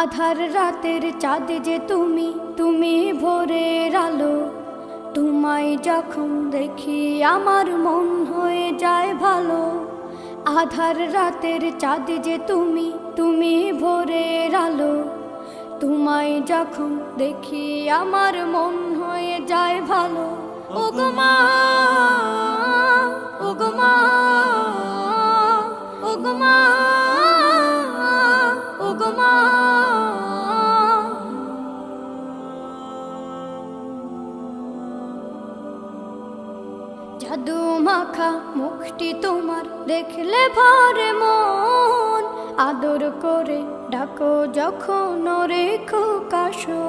আধার রাতের চাঁদ যে তুমি, তুমি ভোরের আলো। তোমায় যখন দেখি আমার মন হয়ে যায় ভালো। আধার রাতের চাঁদ যে তুমি, তুমি ভোরের আলো। তোমায় যখন দেখি আমার মন হয়ে যায় ভালো। ওগো মা, ওগো মা, ওগো মা, ওগো মা। জাদু মাখা মুখটি তোমার দেখলে ভরে মন। আদর করে ডাকো যখন ওরে খোকাশো।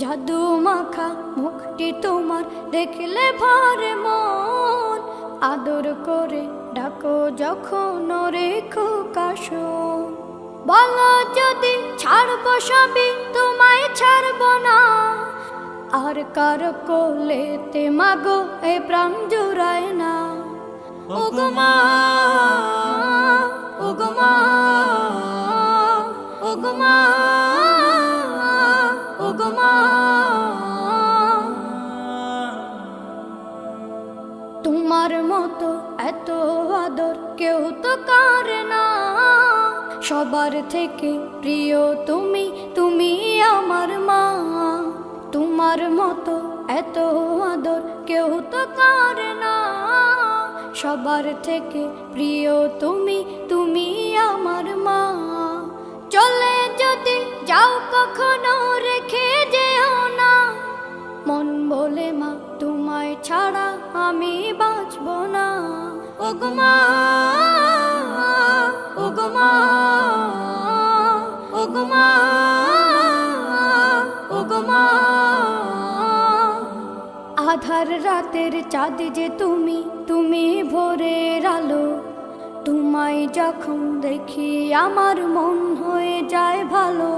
জাদু মাখা মুখটি তোমার দেখলে ভরে মন। আদর করে ডাকো যখন ওরে খোকাশো। বলো যদি ছাড়বো সবই, তোমায় ছাড়বো না। আর কার কোলেতে মাগো এ প্রাণ জুড়ায় না। ওগো মা, ওগো মা, ওগো মা, ওগো মা। তোমার মতো এত আদর কেউ তো করে না। সবার থেকে প্রিয় তুমি, তুমি আমার মা। তোমার মতো এত আদর কেউ তো করে না। সবার থেকে প্রিয় তুমি, তুমি আমার মা। চলে যদি যাও কখনো রেখে যেও না। মন বলে মা তোমায় ছাড়া আমি বাঁচব না। ওগো মা, ওগো মা, ওগো মা, ওগো মা। আধার রাতের চাঁদ যে তুমি, তুমি ভোরের আলো। তোমায় যখন দেখি আমার মন হয়ে যায় ভালো।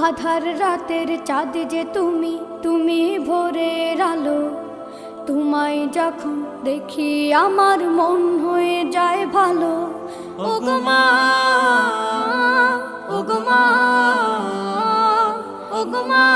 আধার রাতের চাঁদ যে তুমি, তুমি ভোরের আলো। তোমায় যখন দেখি আমার মন হয়ে যায় ভালো। ওগো মা, ওগো মা, ওগো মা।